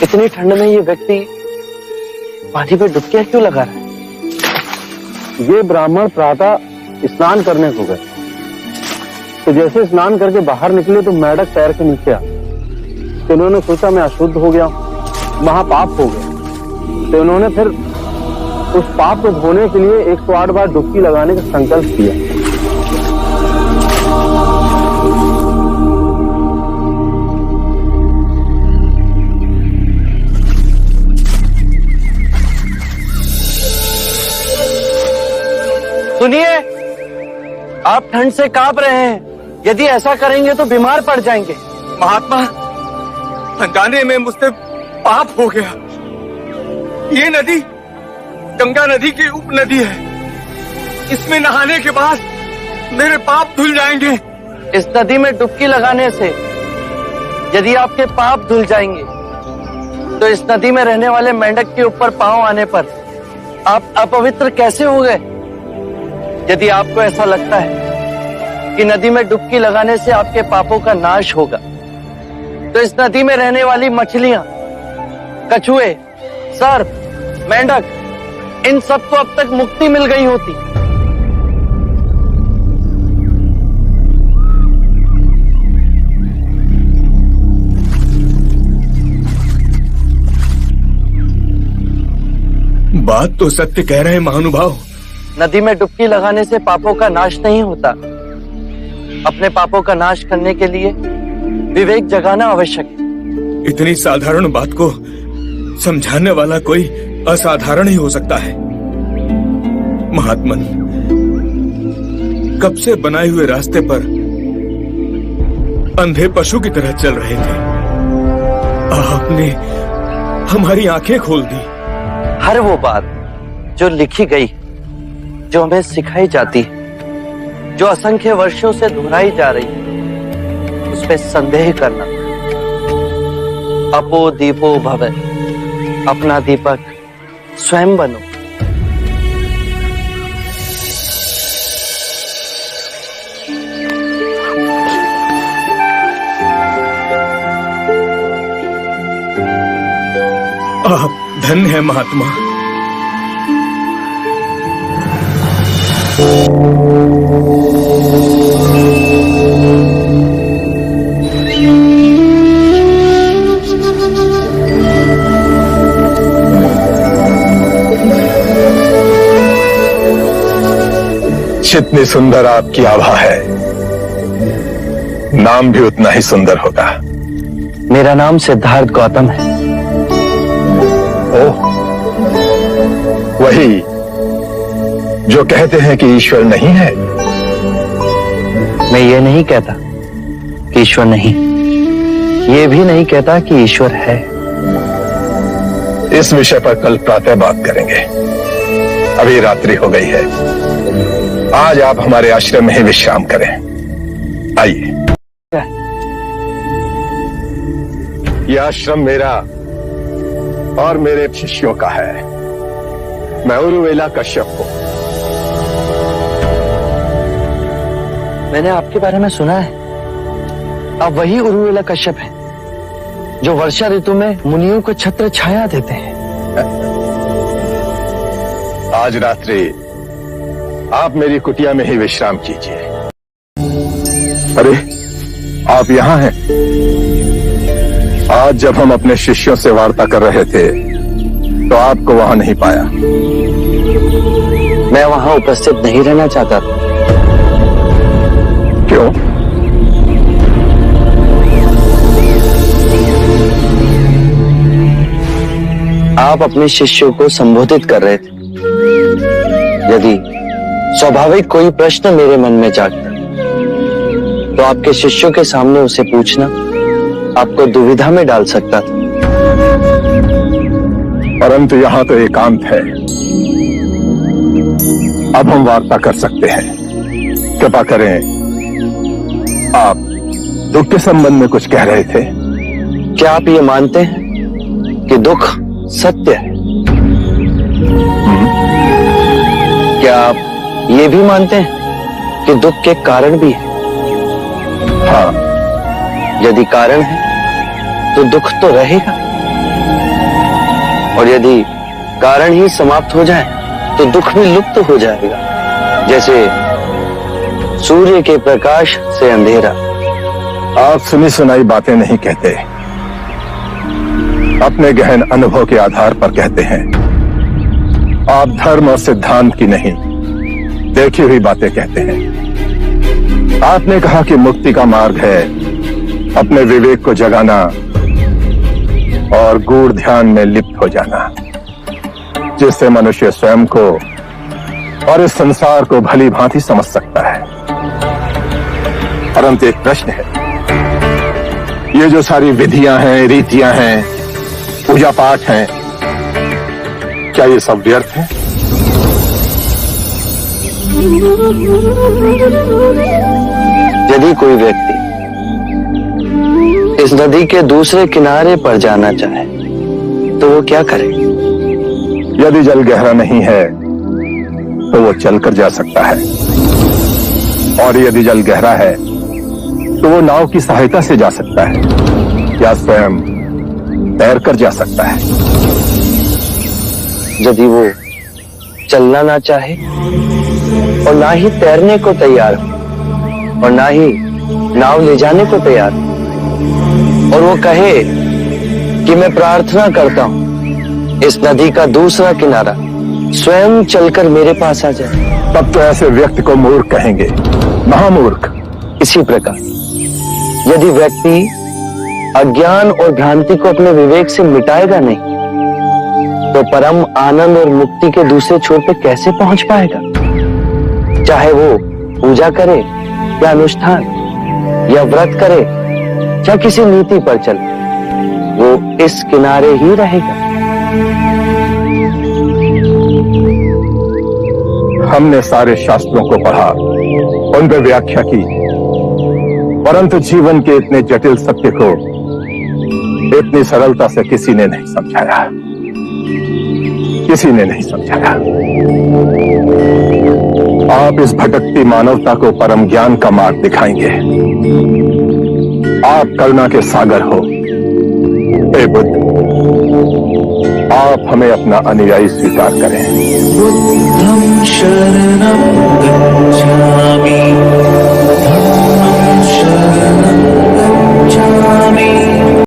इतनी ठंड में ये व्यक्ति पानी पे डुबकियां क्यों लगा रहा है? ये ब्राह्मण प्रातः स्नान करने को गए, तो जैसे स्नान करके बाहर निकले तो मेंढक पैर के नीचे आ, तो उन्होंने सोचा मैं अशुद्ध हो गया, महापाप हो गया। तो उन्होंने फिर उस पाप को धोने के लिए 108 बार डुबकी लगाने का संकल्प किया। सुनिए, आप ठंड से कांप रहे हैं। यदि ऐसा करेंगे तो बीमार पड़ जाएंगे। महात्मा, अनजाने में मुझसे पाप हो गया। ये नदी गंगा नदी की उपनदी है। इसमें नहाने के बाद मेरे पाप धुल जाएंगे। इस नदी में डुबकी लगाने से यदि आपके पाप धुल जाएंगे तो इस नदी में रहने वाले मेंढक के ऊपर पांव आने पर आप अपवित्र कैसे हो गए? यदि आपको ऐसा लगता है कि नदी में डुबकी लगाने से आपके पापों का नाश होगा, तो इस नदी में रहने वाली मछलियां, कछुए, सर्प, मेंढक, इन सबको अब तक मुक्ति मिल गई होती। बात तो सत्य कह रहे हैं महानुभाव। नदी में डुबकी लगाने से पापों का नाश नहीं होता। अपने पापों का नाश करने के लिए विवेक जगाना आवश्यक है। इतनी साधारण बात को समझाने वाला कोई असाधारण ही हो सकता है। महात्मन, कब से बनाए हुए रास्ते पर अंधे पशु की तरह चल रहे थे। आपने हमारी आंखें खोल दी। हर वो बात जो लिखी गई, जो हमें सिखाई जाती है, जो असंख्य वर्षों से दोहराई जा रही है, उस पे संदेह करना। अपो दीपो भवे, अपना दीपक स्वयं बनो। आप धन्य है महात्मा। जितनी सुंदर आपकी आभा है, नाम भी उतना ही सुंदर होगा। मेरा नाम सिद्धार्थ गौतम है। ओह, वही जो कहते हैं कि ईश्वर नहीं है। मैं ये नहीं कहता कि ईश्वर नहीं, ये भी नहीं कहता कि ईश्वर है। इस विषय पर कल प्रातः बात करेंगे। अभी रात्रि हो गई है। आज आप हमारे आश्रम में ही विश्राम करें। आइए। यह आश्रम मेरा और मेरे शिष्यों का है। मैं उरुवेला कश्यप हूं। मैंने आपके बारे में सुना है। आप वही उरुवेला कश्यप हैं जो वर्षा ऋतु में मुनियों को छत्र छाया देते हैं। आज रात्रि आप मेरी कुटिया में ही विश्राम कीजिए। अरे, आप यहां हैं? आज जब हम अपने शिष्यों से वार्ता कर रहे थे तो आपको वहां नहीं पाया। मैं वहां उपस्थित नहीं रहना चाहता था। क्यों? आप अपने शिष्यों को संबोधित कर रहे थे। यदि स्वाभाविक कोई प्रश्न मेरे मन में जागता तो आपके शिष्यों के सामने उसे पूछना आपको दुविधा में डाल सकता था। परंतु यहां तो एकांत है। अब हम वार्ता कर सकते हैं। कृपा करें, आप दुख के संबंध में कुछ कह रहे थे। क्या आप ये मानते हैं कि दुख सत्य है? क्या आप ये भी मानते हैं कि दुख के कारण भी है? हाँ, यदि कारण है तो दुख तो रहेगा, और यदि कारण ही समाप्त हो जाए तो दुख भी लुप्त हो जाएगा। जैसे सूर्य के प्रकाश से अंधेरा। आप सुनी सुनाई बातें नहीं कहते, अपने गहन अनुभव के आधार पर कहते हैं। आप धर्म और सिद्धांत की नहीं, देखी हुई बातें कहते हैं। आपने कहा कि मुक्ति का मार्ग है अपने विवेक को जगाना और गूढ़ ध्यान में लिप्त हो जाना, जिससे मनुष्य स्वयं को और इस संसार को भली भांति समझ सकता है। परंतु एक प्रश्न है, ये जो सारी विधियां हैं, रीतियां हैं, पूजा पाठ हैं, क्या ये सब व्यर्थ है? यदि कोई व्यक्ति इस नदी के दूसरे किनारे पर जाना चाहे तो वो क्या करे? यदि जल गहरा नहीं है तो वो चलकर जा सकता है, और यदि जल गहरा है तो वो नाव की सहायता से जा सकता है या स्वयं तैरकर जा सकता है। यदि वो चलना ना चाहे और ना ही तैरने को तैयार हो और ना ही नाव ले जाने को तैयार हो, और वो कहे कि मैं प्रार्थना करता हूं इस नदी का दूसरा किनारा स्वयं चलकर मेरे पास आ जाए, तब तो ऐसे व्यक्ति को मूर्ख कहेंगे, महामूर्ख। इसी प्रकार यदि व्यक्ति अज्ञान और भ्रांति को अपने विवेक से मिटाएगा नहीं तो परम आनंद और मुक्ति के दूसरे छोर पे कैसे पहुंच पाएगा? चाहे वो पूजा करे या अनुष्ठान या व्रत करे या किसी नीति पर चले, वो इस किनारे ही रहेगा। हमने सारे शास्त्रों को पढ़ा, उन पर व्याख्या की, परंतु जीवन के इतने जटिल सत्य को इतनी सरलता से किसी ने नहीं समझाया, किसी ने नहीं समझाया। आप इस भटकती मानवता को परम ज्ञान का मार्ग दिखाएंगे। आप करुणा के सागर हो। हे बुद्ध, आप हमें अपना अनुयायी स्वीकार करें। बुद्धं शरणं गच्छामि, धम्मं शरणं गच्छामि।